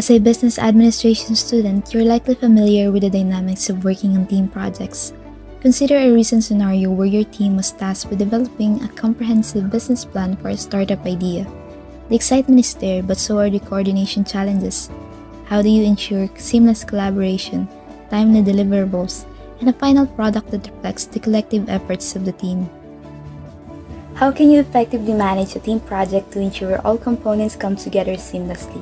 As a business administration student, you're likely familiar with the dynamics of working on team projects. Consider a recent scenario where your team was tasked with developing a comprehensive business plan for a startup idea. The excitement is there, but so are the coordination challenges. How do you ensure seamless collaboration, timely deliverables, and a final product that reflects the collective efforts of the team? How can you effectively manage a team project to ensure all components come together seamlessly?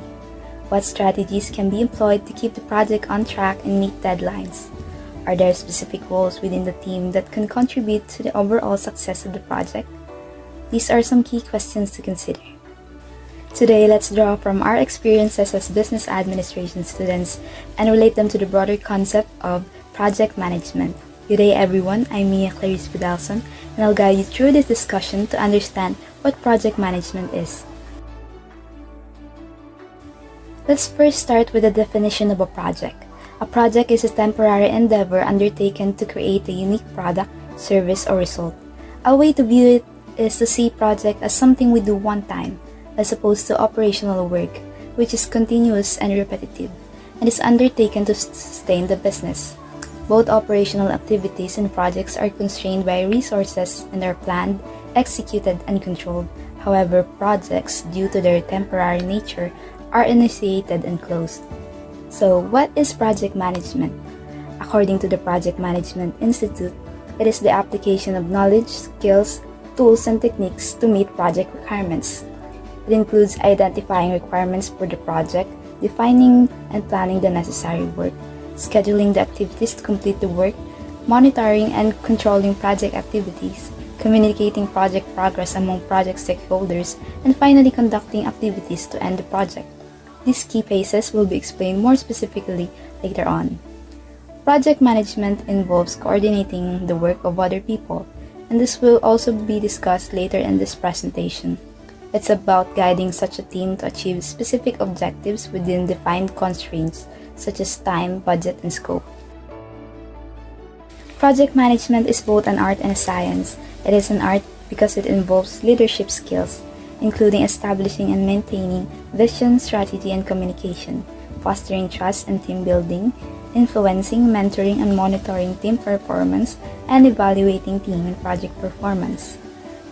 What strategies can be employed to keep the project on track and meet deadlines? Are there specific roles within the team that can contribute to the overall success of the project? These are some key questions to consider. Today, let's draw from our experiences as business administration students and relate them to the broader concept of project management. Good day everyone, I'm Mia Clarice Vidalson, and I'll guide you through this discussion to understand what project management is. Let's first start with the definition of a project. A project is a temporary endeavor undertaken to create a unique product, service, or result. A way to view it is to see project as something we do one time, as opposed to operational work, which is continuous and repetitive, and is undertaken to sustain the business. Both operational activities and projects are constrained by resources and are planned, executed, and controlled. However, projects, due to their temporary nature, are initiated and closed. So, what is project management? According to the Project Management Institute, it is the application of knowledge, skills, tools, and techniques to meet project requirements. It includes identifying requirements for the project, defining and planning the necessary work, scheduling the activities to complete the work, monitoring and controlling project activities, communicating project progress among project stakeholders, and finally conducting activities to end the project. These key phases will be explained more specifically later on. Project management involves coordinating the work of other people, and this will also be discussed later in this presentation. It's about guiding such a team to achieve specific objectives within defined constraints, such as time, budget, and scope. Project management is both an art and a science. It is an art because it involves leadership skills, including establishing and maintaining vision, strategy, and communication, fostering trust and team building, influencing, mentoring, and monitoring team performance, and evaluating team and project performance.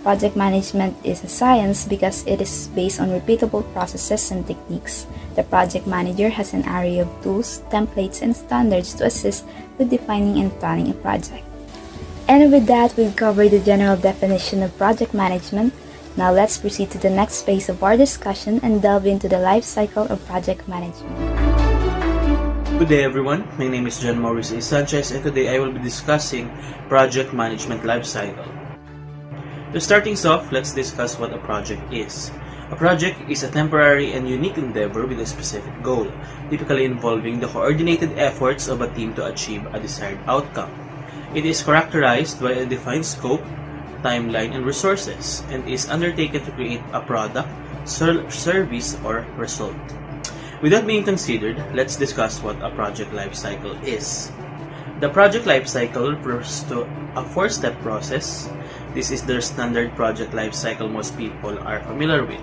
Project management is a science because it is based on repeatable processes and techniques. The project manager has an array of tools, templates, and standards to assist with defining and planning a project. And with that, we've covered the general definition of project management. Now let's proceed to the next phase of our discussion and delve into the life cycle of project management. Good day everyone, my name is John Maurice A. Sanchez, and today I will be discussing project management life cycle. To start things off, let's discuss what a project is. A project is a temporary and unique endeavor with a specific goal, typically involving the coordinated efforts of a team to achieve a desired outcome. It is characterized by a defined scope, timeline, and resources, and is undertaken to create a product, service, or result. With that being considered, let's discuss what a project life cycle is. The project life cycle refers to a four-step process. This is the standard project life cycle most people are familiar with.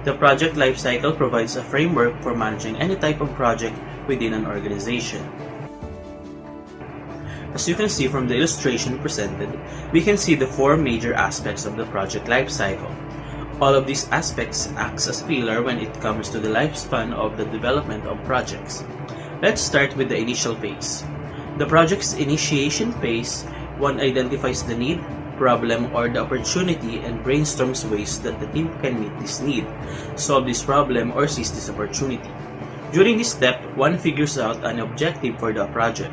The project life cycle provides a framework for managing any type of project within an organization. As you can see from the illustration presented, we can see the four major aspects of the project life cycle. All of these aspects act as pillar when it comes to the lifespan of the development of projects. Let's start with the initial phase. The project's initiation phase, one identifies the need, problem, or the opportunity and brainstorms ways that the team can meet this need, solve this problem, or seize this opportunity. During this step, one figures out an objective for the project,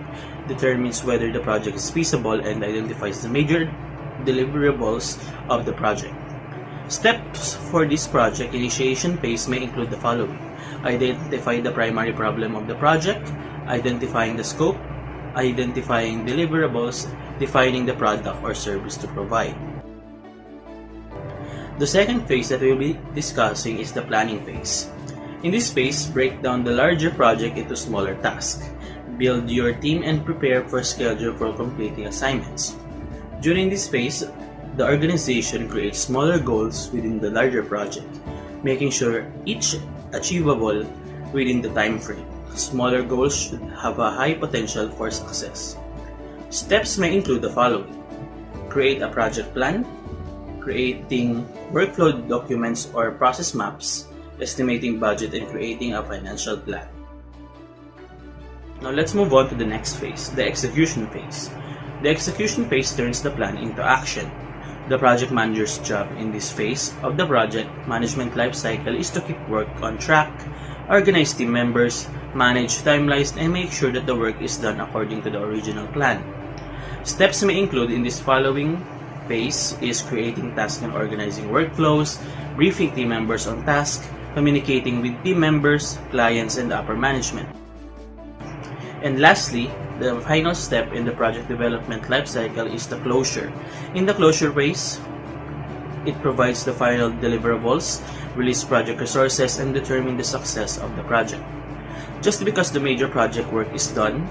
determines whether the project is feasible, and identifies the major deliverables of the project. Steps for this project initiation phase may include the following: identify the primary problem of the project, identifying the scope, identifying deliverables, defining the product or service to provide. The second phase that we will be discussing is the planning phase. In this phase, break down the larger project into smaller tasks. Build your team and prepare for schedule for completing assignments. During this phase, the organization creates smaller goals within the larger project, making sure each achievable within the time frame. Smaller goals should have a high potential for success. Steps may include the following: create a project plan, creating workflow documents or process maps, estimating budget, and creating a financial plan. Now let's move on to the next phase, the execution phase. The execution phase turns the plan into action. The project manager's job in this phase of the project management lifecycle is to keep work on track, organize team members, manage timelines, and make sure that the work is done according to the original plan. Steps may include in this following phase is creating tasks and organizing workflows, briefing team members on tasks, communicating with team members, clients, and upper management. And lastly, the final step in the project development lifecycle is the closure. In the closure phase, it provides the final deliverables, release project resources, and determine the success of the project. Just because the major project work is done,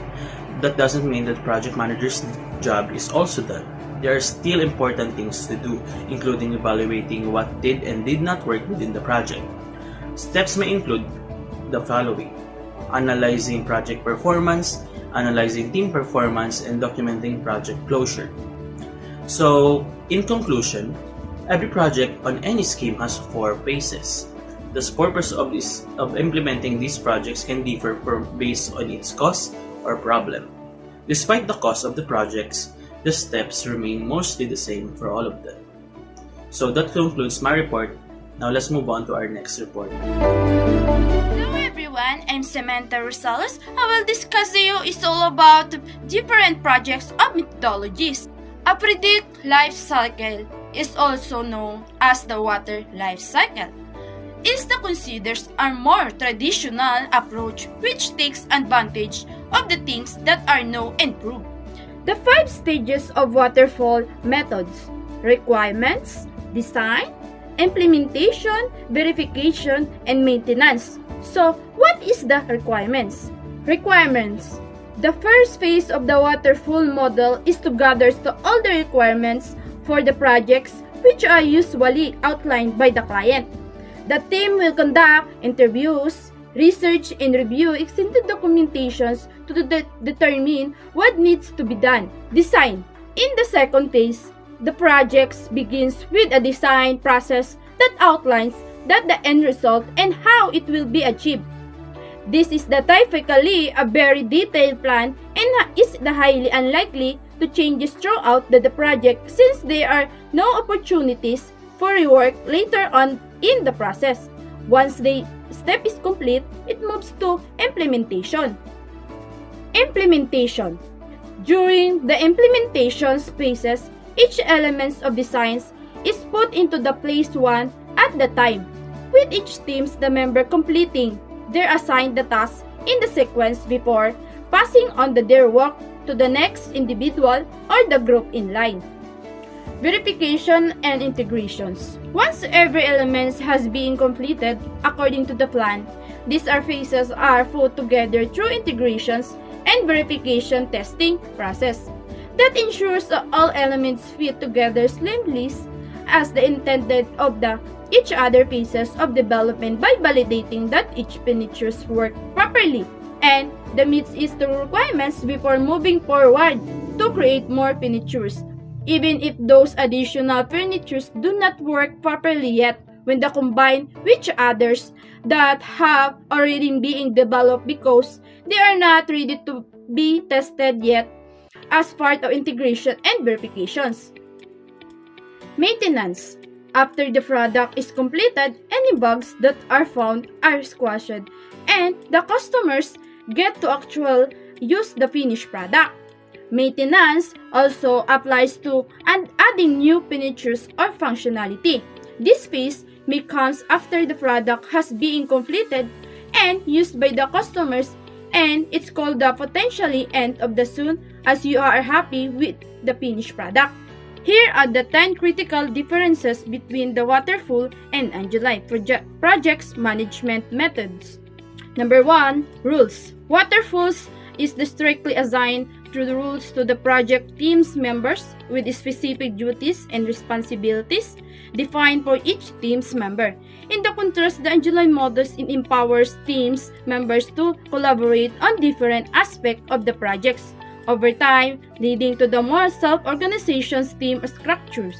that doesn't mean that the project manager's job is also done. There are still important things to do, including evaluating what did and did not work within the project. Steps may include the following: analyzing project performance, analyzing team performance, and documenting project closure. So, in conclusion, every project on any scheme has 4 phases. The purpose of implementing these projects can differ based on its cost or problem. Despite the cost of the projects, the steps remain mostly the same for all of them. So that concludes my report. Now let's move on to our next report. Hello everyone, I'm Samantha Rosales. I will discuss to you is all about different projects of methodologies. A predict life cycle is also known as the water life cycle. Is the considers a more traditional approach which takes advantage of the things that are known and proved. The 5 stages of waterfall methods: requirements, design, implementation, verification, and maintenance. So, what is the requirements? Requirements. The first phase of the waterfall model is to gather all the requirements for the projects which are usually outlined by the client. The team will conduct interviews, research, and review extended documentations to determine what needs to be done. Design. In the second phase, the project begins with a design process that outlines the end result and how it will be achieved. This is typically a very detailed plan and is highly unlikely to changes throughout the project since there are no opportunities for rework later on in the process. Once the step is complete, it moves to implementation. Implementation. During the implementation phases, each element of designs is put into the place one at the time, with each team's the member completing their assigned tasks in the sequence before passing on their work to the next individual or the group in line. Verification and integrations. Once every element has been completed according to the plan, these phases are put together through integrations and verification testing process that ensures that all elements fit together seamlessly as the intended of each other pieces of development by validating that each features work properly and meets its requirements before moving forward to create more features. Even if those additional features do not work properly yet when they combine with others that have already been developed because they are not ready to be tested yet as part of integration and verifications. Maintenance. After the product is completed, any bugs that are found are squashed and the customers get to actually use the finished product. Maintenance also applies to adding new features or functionality. This phase may come after the product has been completed and used by the customers, and it's called the potentially end of the soon as you are happy with the finished product. Here are the 10 critical differences between the waterfall and agile projects management methods. Number 1. Rules. Waterfalls is strictly assigned through the rules to the project team's members with specific duties and responsibilities. defined for each team's member. In the contrast, the Angeline model empowers teams members to collaborate on different aspects of the projects over time, leading to the more self-organization's team structures.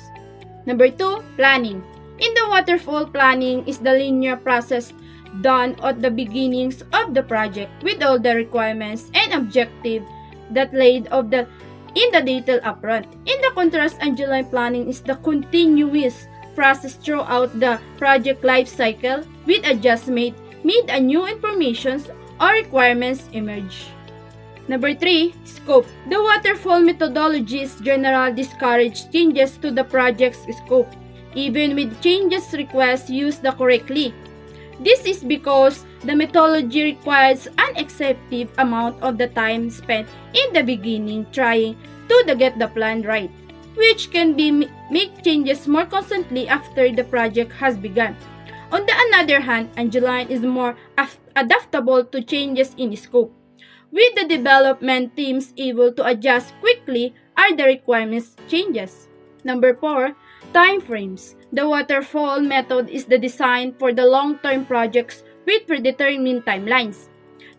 Number 2, planning. In the waterfall, planning is the linear process done at the beginnings of the project with all the requirements and objectives that laid of the in the detail upfront. In the contrast, Angeline planning is the continuous process throughout the project life cycle with adjustment made and new information or requirements emerge. Number 3, scope. The waterfall methodologies generally discourage changes to the project's scope, even with changes requests used correctly. This is because the methodology requires an excessive amount of the time spent in the beginning trying to get the plan right, which can make changes more constantly after the project has begun. On the other hand, Angeline is more adaptable to changes in scope, with the development teams able to adjust quickly as the requirements changes. Number 4, time frames. The waterfall method is the design for the long-term projects with predetermined timelines.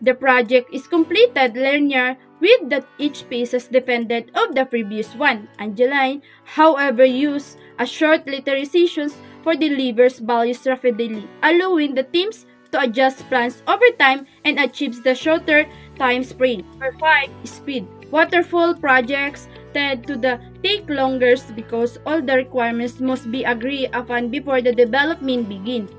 The project is completed linear with that each phase is dependent of the previous one. Angeline, however, use a short literalizations for delivers values rapidly, allowing the teams to adjust plans over time and achieves the shorter time frame. Number 5, speed. Waterfall projects tend to take longer because all the requirements must be agreed upon before the development begins.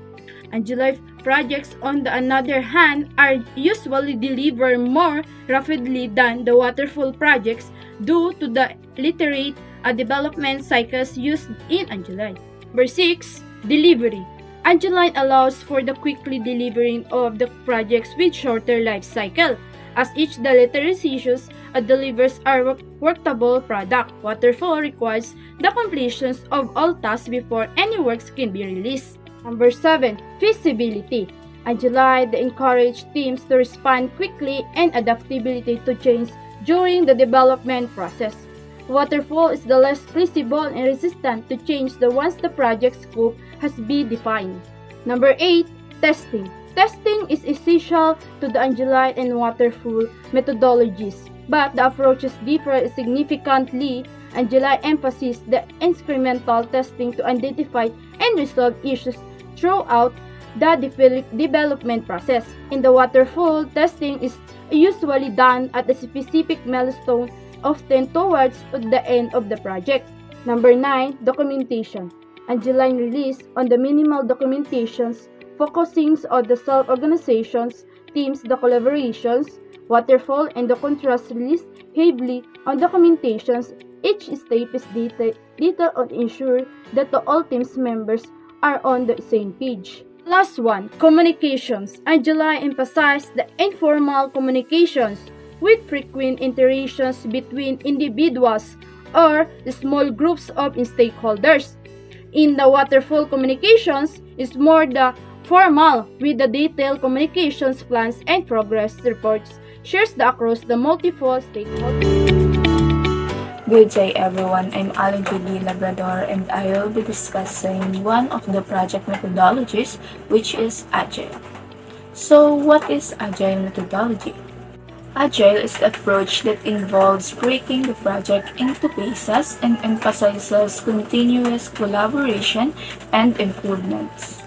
Angeline projects, on the other hand, are usually delivered more rapidly than the waterfall projects due to the literate development cycles used in Angeline. Number 6, delivery. Angeline allows for the quickly delivering of the projects with shorter life cycle, as each the literalizations delivers a workable product. Waterfall requires the completion of all tasks before any works can be released. Number 7, feasibility. Angeline encourages teams to respond quickly and adaptability to change during the development process. Waterfall is the less flexible and resistant to change once the project scope has been defined. Number 8, testing. Testing is essential to the Angeline and waterfall methodologies, but the approaches differ significantly. Angeline emphasizes the incremental testing to identify and resolve issues throughout the development process. In the waterfall, testing is usually done at a specific milestone, often towards the end of the project. Number 9, documentation. Angeline relies on the minimal documentations, focusing on the self-organizations, teams, the collaborations. Waterfall and the contrast relies heavily on documentations. Each step is detailed to ensure that all teams members are on the same page. Last one, communications. Angeline emphasized the informal communications with frequent interactions between individuals or small groups of stakeholders. In the waterfall, communications is more the formal, with the detailed communications plans and progress reports shares across the multiple stakeholders. Good day everyone, I'm Ali Julie Labrador and I will be discussing one of the project methodologies, which is Agile. So what is Agile methodology? Agile is the approach that involves breaking the project into phases and emphasizes continuous collaboration and improvements.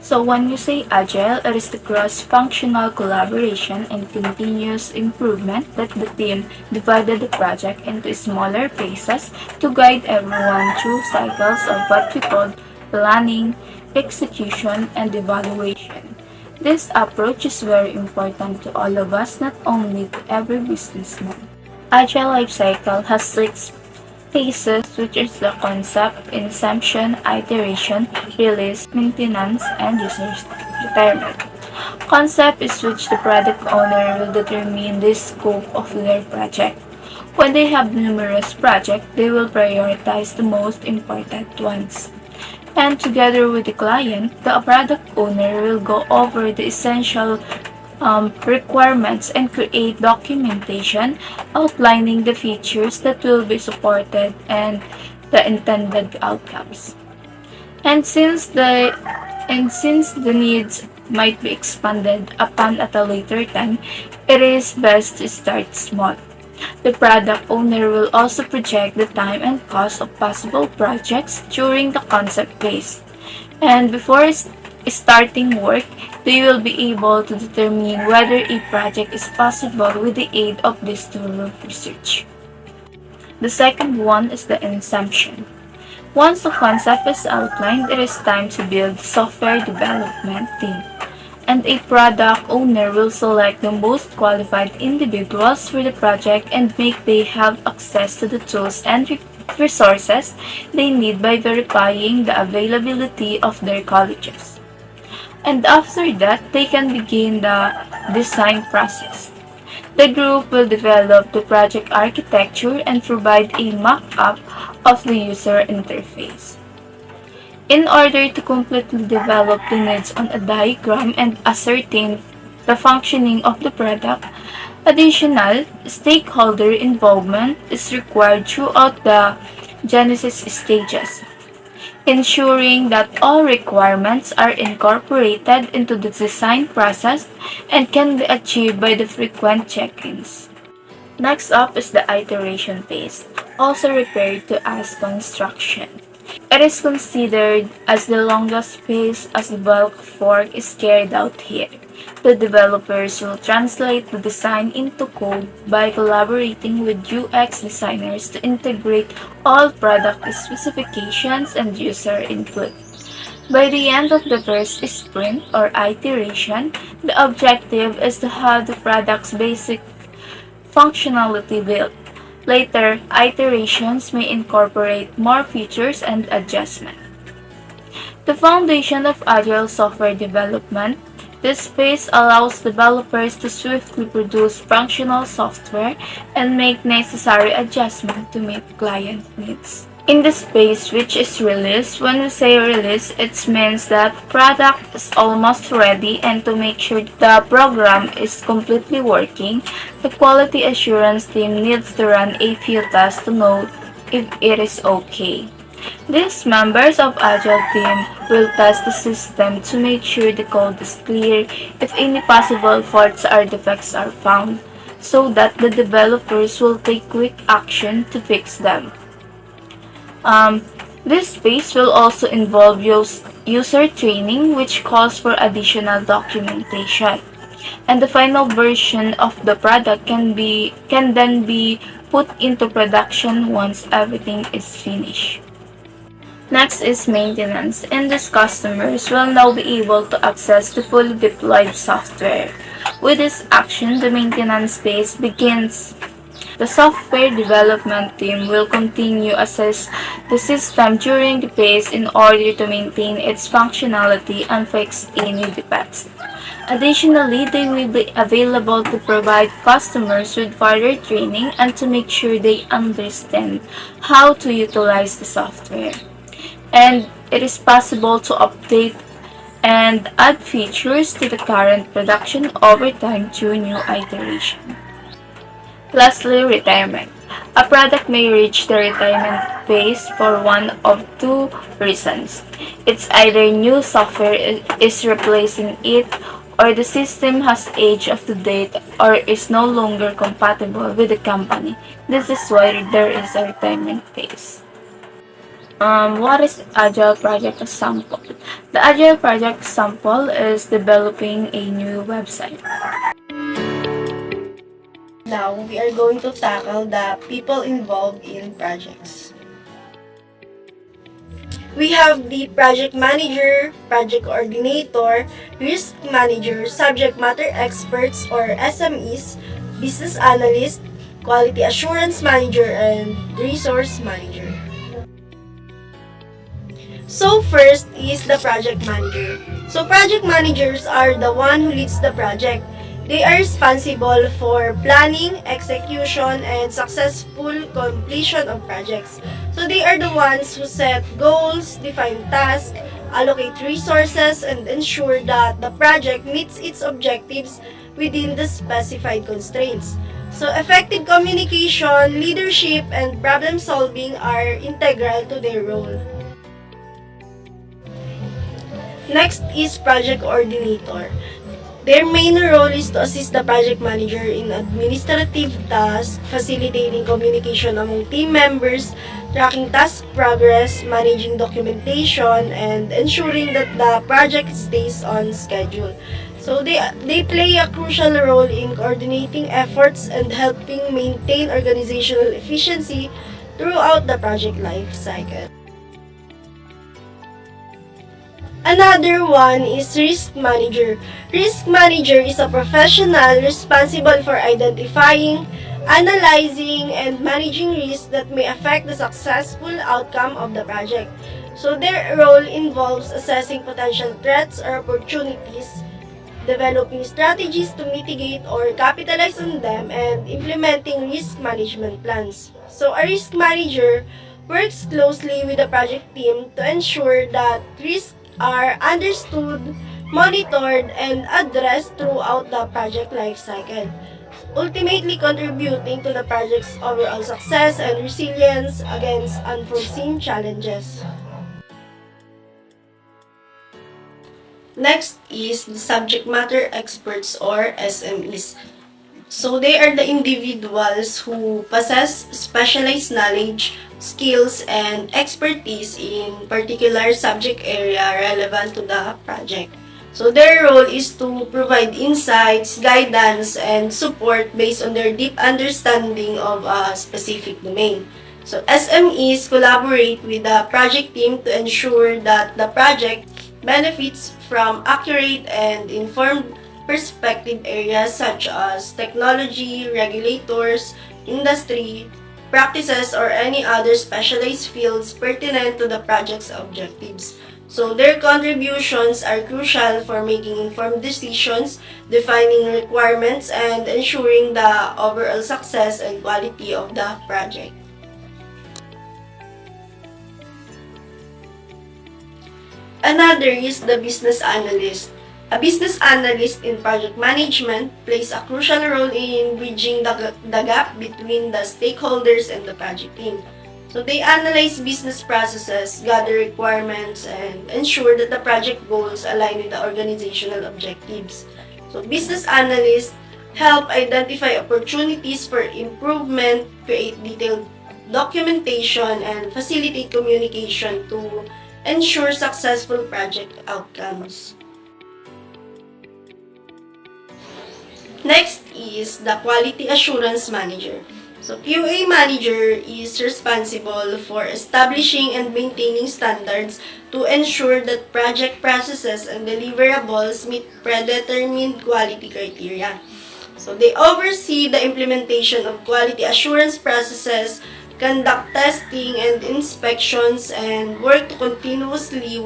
So when you say Agile, it is the cross-functional collaboration and continuous improvement that the team divided the project into smaller phases to guide everyone through cycles of what we call planning, execution, and evaluation. This approach is very important to all of us, not only to every businessman. Agile life cycle has 6 phases, which is the concept, inception, iteration, release, maintenance, and user retirement. Concept is which the product owner will determine the scope of their project. When they have numerous projects, they will prioritize the most important ones. And together with the client, the product owner will go over the essential requirements and create documentation outlining the features that will be supported and the intended outcomes. And since the needs might be expanded upon at a later time, it is best to start small. The product owner will also project the time and cost of possible projects during the concept phase. And before starting work, they will be able to determine whether a project is possible with the aid of this tool of research. The second one is the inception. Once the concept is outlined, it is time to build the software development team, and a product owner will select the most qualified individuals for the project and make they have access to the tools and resources they need by verifying the availability of their colleges. And after that, they can begin the design process. The group will develop the project architecture and provide a mock-up of the user interface. In order to completely develop the needs on a diagram and ascertain the functioning of the product, additional stakeholder involvement is required throughout the genesis stages, ensuring that all requirements are incorporated into the design process and can be achieved by the frequent check-ins. Next up is the iteration phase, also referred to as construction. It is considered as the longest phase as the bulk of work is carried out here. The developers will translate the design into code by collaborating with UX designers to integrate all product specifications and user input. By the end of the first sprint or iteration, the objective is to have the product's basic functionality built. Later, iterations may incorporate more features and adjustments. The foundation of agile software development, this phase allows developers to swiftly produce functional software and make necessary adjustments to meet client needs. In this phase, which is release, when we say release, it means that product is almost ready, and to make sure the program is completely working, the quality assurance team needs to run a few tests to know if it is okay. These members of Agile team will test the system to make sure the code is clear if any possible faults or defects are found, so that the developers will take quick action to fix them. This phase will also involve user training, which calls for additional documentation. And the final version of the product can then be put into production once everything is finished. Next is maintenance, and these customers will now be able to access the fully deployed software. With this action, the maintenance phase begins. The software development team will continue to assess the system during the phase in order to maintain its functionality and fix any defects. Additionally, they will be available to provide customers with further training and to make sure they understand how to utilize the software. And it is possible to update and add features to the current production over time through new iteration. Lastly, retirement. A product may reach the retirement phase for one of two reasons. It's either new software is replacing it, or the system has aged up to date or is no longer compatible with the company. This is why there is a retirement phase. What is Agile Project Sample? The Agile Project Sample is developing a new website. Now, we are going to tackle the people involved in projects. We have the project manager, project coordinator, risk manager, subject matter experts or SMEs, business analyst, quality assurance manager, and resource manager. So first is the project manager. So project managers are the one who leads the project. They are responsible for planning, execution, and successful completion of projects. So they are the ones who set goals, define tasks, allocate resources, and ensure that the project meets its objectives within the specified constraints. So effective communication, leadership, and problem solving are integral to their role. Next is project coordinator. Their main role is to assist the project manager in administrative tasks, facilitating communication among team members, tracking task progress, managing documentation, and ensuring that the project stays on schedule. So they play a crucial role in coordinating efforts and helping maintain organizational efficiency throughout the project life cycle. Another one is risk manager. Risk manager is a professional responsible for identifying, analyzing, and managing risks that may affect the successful outcome of the project. So their role involves assessing potential threats or opportunities, developing strategies to mitigate or capitalize on them, and implementing risk management plans. So a risk manager works closely with the project team to ensure that risks are understood, monitored, and addressed throughout the project lifecycle, ultimately contributing to the project's overall success and resilience against unforeseen challenges. Next is the subject matter experts or SMEs. So they are the individuals who possess specialized knowledge, skills, and expertise in particular subject area relevant to the project. So their role is to provide insights, guidance, and support based on their deep understanding of a specific domain. So SMEs collaborate with the project team to ensure that the project benefits from accurate and informed perspective areas such as technology, regulators, industry, practices, or any other specialized fields pertinent to the project's objectives. So their contributions are crucial for making informed decisions, defining requirements, and ensuring the overall success and quality of the project. Another is the business analyst. A business analyst in project management plays a crucial role in bridging the gap between the stakeholders and the project team. So they analyze business processes, gather requirements, and ensure that the project goals align with the organizational objectives. So business analysts help identify opportunities for improvement, create detailed documentation, and facilitate communication to ensure successful project outcomes. Next is the Quality Assurance Manager. So QA Manager is responsible for establishing and maintaining standards to ensure that project processes and deliverables meet predetermined quality criteria. So they oversee the implementation of quality assurance processes, conduct testing and inspections, and work to continuously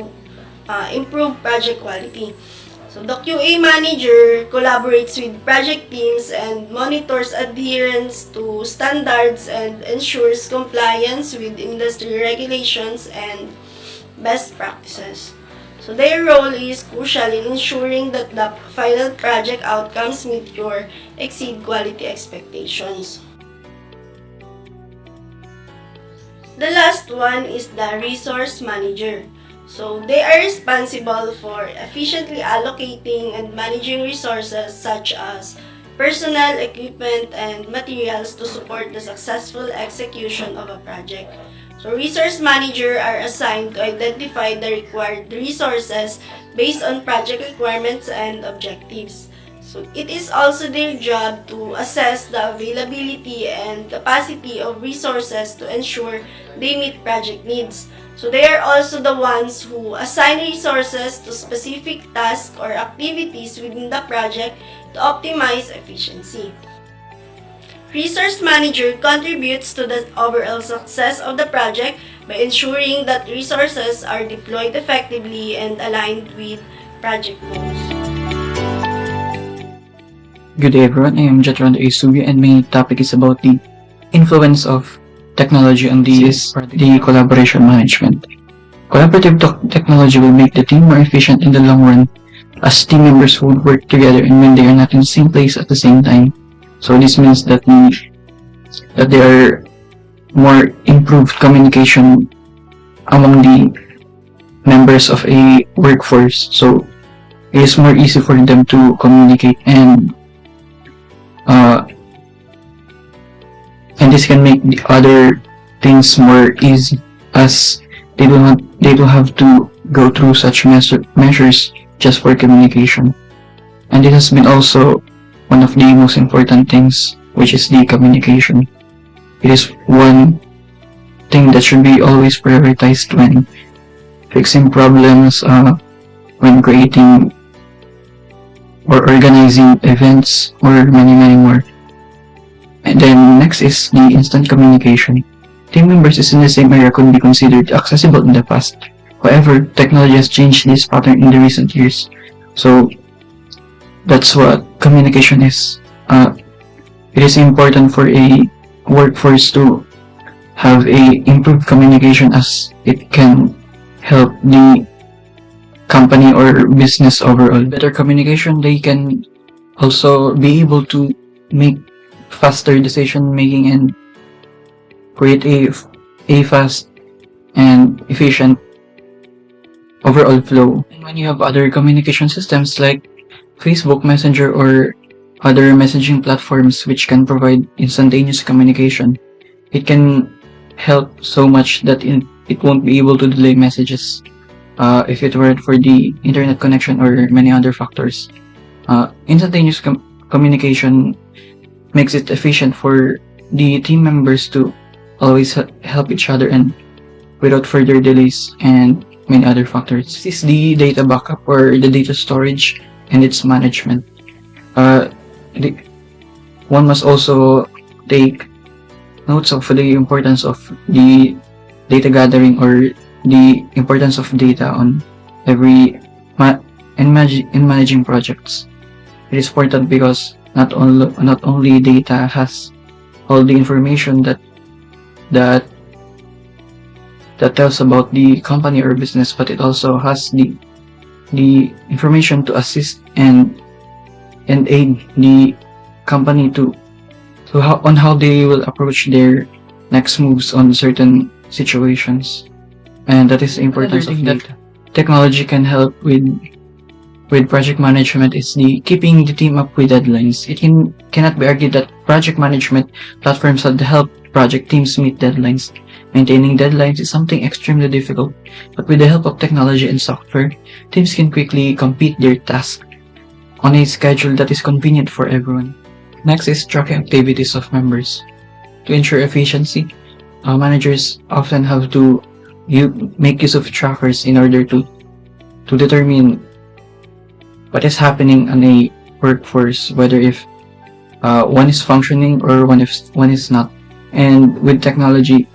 improve project quality. So the QA manager collaborates with project teams and monitors adherence to standards and ensures compliance with industry regulations and best practices. So their role is crucial in ensuring that the final project outcomes meet or exceed quality expectations. The last one is the resource manager. So they are responsible for efficiently allocating and managing resources such as personnel, equipment, and materials to support the successful execution of a project. So resource managers are assigned to identify the required resources based on project requirements and objectives. So it is also their job to assess the availability and capacity of resources to ensure they meet project needs. So they are also the ones who assign resources to specific tasks or activities within the project to optimize efficiency. Resource manager contributes to the overall success of the project by ensuring that resources are deployed effectively and aligned with project goals. Good day everyone, I am Jetron Isubi and my topic is about the influence of technology on the collaboration management. Collaborative technology will make the team more efficient in the long run as team members would work together and when they are not in the same place at the same time. So this means that there are more improved communication among the members of a workforce. So it is more easy for them to communicate, uh, and this can make the other things more easy, as they don't have to go through such measures just for communication. And it has been also one of the most important things, which is the communication. It is one thing that should be always prioritized when fixing problems, when creating or organizing events, or many more. And then next is the instant communication. Team members is in the same area could be considered accessible in the past. However, technology has changed this pattern in the recent years. So that's what communication is. It is important for a workforce to have a improved communication, as it can help the company or business overall. Better communication, they can also be able to make faster decision making and create a fast and efficient overall flow. And when you have other communication systems like Facebook Messenger or other messaging platforms which can provide instantaneous communication, it can help so much that it won't be able to delay messages if it weren't for the internet connection or many other factors. Instantaneous communication makes it efficient for the team members to always help each other and without further delays and many other factors. This is the data backup or the data storage and its management. One must also take notes of the importance of the data gathering or the importance of data on in managing projects. It is important because not only data has all the information that tells about the company or business, but it also has the information to assist and aid the company on how they will approach their next moves on certain situations. And that is the importance of data. Technology can help with project management is the keeping the team up with deadlines. It cannot be argued that project management platforms have helped project teams meet deadlines. Maintaining deadlines is something extremely difficult, but with the help of technology and software, teams can quickly complete their tasks on a schedule that is convenient for everyone. Next is tracking activities of members. To ensure efficiency, managers often have to make use of trackers in order to determine what is happening on a workforce, whether if one is functioning or one is not. And with technology,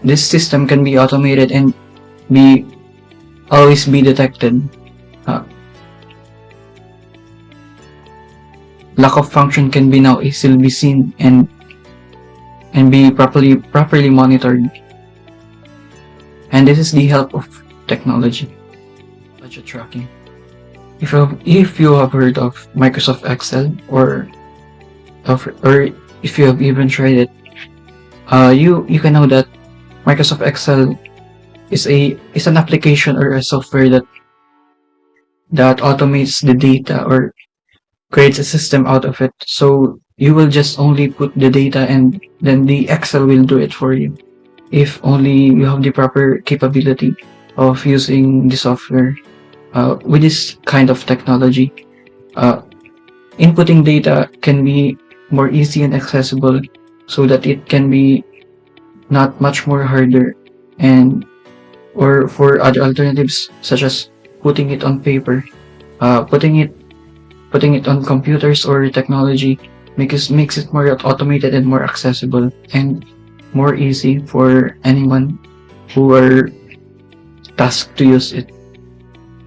this system can be automated and always be detected. Lack of function can be now easily be seen and be properly monitored. And this is the help of technology. Budget tracking. If you have heard of Microsoft Excel or if you have even tried it, you can know that Microsoft Excel is an application or a software that automates the data or creates a system out of it. So you will just only put the data and then the Excel will do it for you, if only you have the proper capability of using the software. With this kind of technology, inputting data can be more easy and accessible, so that it can be not much more harder, or for other alternatives such as putting it on paper, putting it on computers or technology makes it more automated and more accessible and more easy for anyone who are tasked to use it.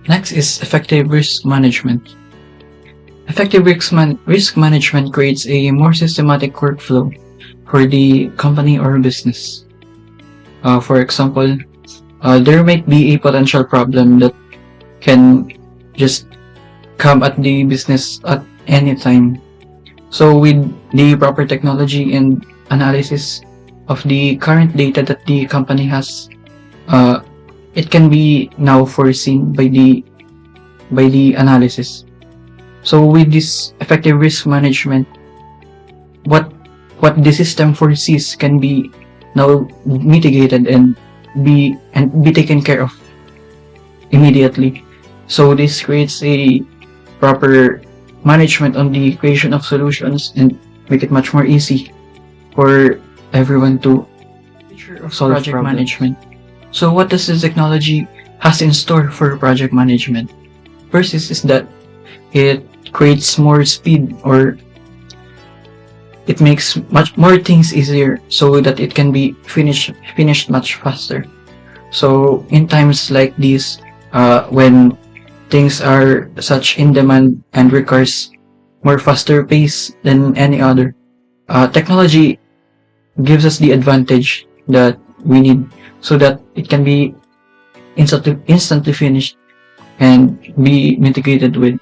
Next is effective risk management. Effective risk management creates a more systematic workflow for the company or business. For example, there might be a potential problem that can just come at the business at any time. So with the proper technology and analysis of the current data that the company has, it can be now foreseen by the analysis. So with this effective risk management, what the system foresees can be now mitigated and be taken care of immediately. So this creates a proper management on the creation of solutions and make it much more easy for everyone to solve project problems. Management. So what does this technology has in store for project management? First is that it creates more speed, or it makes much more things easier so that it can be finished much faster. So in times like these, when things are such in demand and requires more faster pace than any other, technology gives us the advantage that we need so that it can be instantly finished and be mitigated with